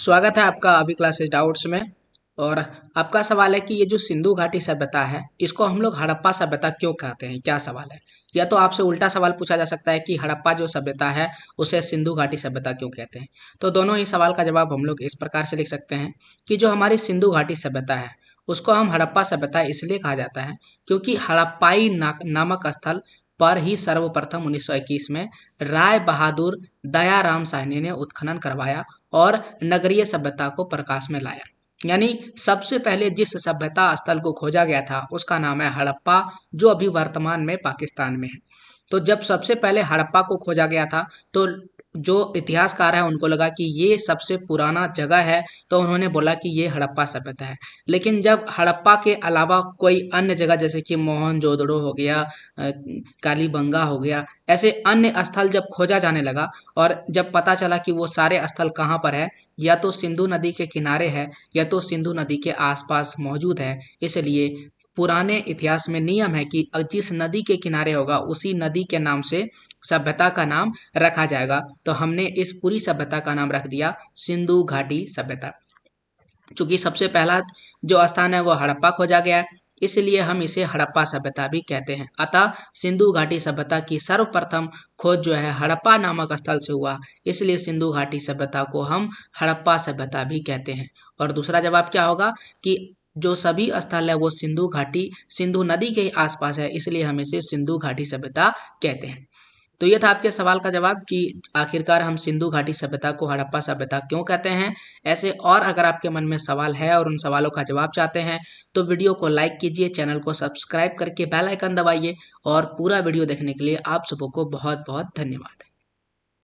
स्वागत है आपका अभी क्लासेस डाउट्स में। और आपका सवाल है कि ये जो सिंधु घाटी सभ्यता है इसको हम लोग हड़प्पा सभ्यता क्यों कहते हैं, क्या सवाल है। या तो आपसे उल्टा सवाल पूछा जा सकता है कि हड़प्पा जो सभ्यता है उसे सिंधु घाटी सभ्यता क्यों कहते हैं। तो दोनों ही सवाल का जवाब हम लोग इस प्रकार से लिख सकते हैं कि जो हमारी सिंधु घाटी सभ्यता है उसको हम हड़प्पा सभ्यता इसलिए कहा जाता है क्योंकि हड़प्पाई नामक स्थल पर ही सर्वप्रथम 1921 में राय बहादुर दयाराम साहनी ने उत्खनन करवाया और नगरीय सभ्यता को प्रकाश में लाया। यानी सबसे पहले जिस सभ्यता स्थल को खोजा गया था उसका नाम है हड़प्पा, जो अभी वर्तमान में पाकिस्तान में है। तो जब सबसे पहले हड़प्पा को खोजा गया था तो जो इतिहासकार है उनको लगा कि ये सबसे पुराना जगह है, तो उन्होंने बोला कि ये हड़प्पा सभ्यता है। लेकिन जब हड़प्पा के अलावा कोई अन्य जगह जैसे कि मोहनजोदड़ो हो गया, कालीबंगा हो गया, ऐसे अन्य स्थल जब खोजा जाने लगा और जब पता चला कि वो सारे स्थल कहाँ पर है, या तो सिंधु नदी के किनारे है या तो सिंधु नदी के आसपास मौजूद है, इसलिए पुराने इतिहास में नियम है कि जिस नदी के किनारे होगा उसी नदी के नाम से सभ्यता का नाम रखा जाएगा। तो हमने इस पूरी सभ्यता का नाम रख दिया सिंधु घाटी सभ्यता। चूंकि सबसे पहला जो स्थान है वो हड़प्पा खोजा गया है, इसलिए हम इसे हड़प्पा सभ्यता भी कहते हैं। अतः सिंधु घाटी सभ्यता की सर्वप्रथम खोज जो है हड़प्पा नामक स्थल से हुआ, इसलिए सिंधु घाटी सभ्यता को हम हड़प्पा सभ्यता भी कहते हैं। और दूसरा जवाब क्या होगा कि जो सभी स्थल है वो सिंधु घाटी सिंधु नदी के आसपास है, इसलिए हम इसे सिंधु घाटी सभ्यता कहते हैं। तो ये था आपके सवाल का जवाब कि आखिरकार हम सिंधु घाटी सभ्यता को हड़प्पा सभ्यता क्यों कहते हैं। ऐसे और अगर आपके मन में सवाल है और उन सवालों का जवाब चाहते हैं तो वीडियो को लाइक कीजिए, चैनल को सब्सक्राइब करके बेल आइकन दबाइए। और पूरा वीडियो देखने के लिए आप सबको बहुत बहुत धन्यवाद।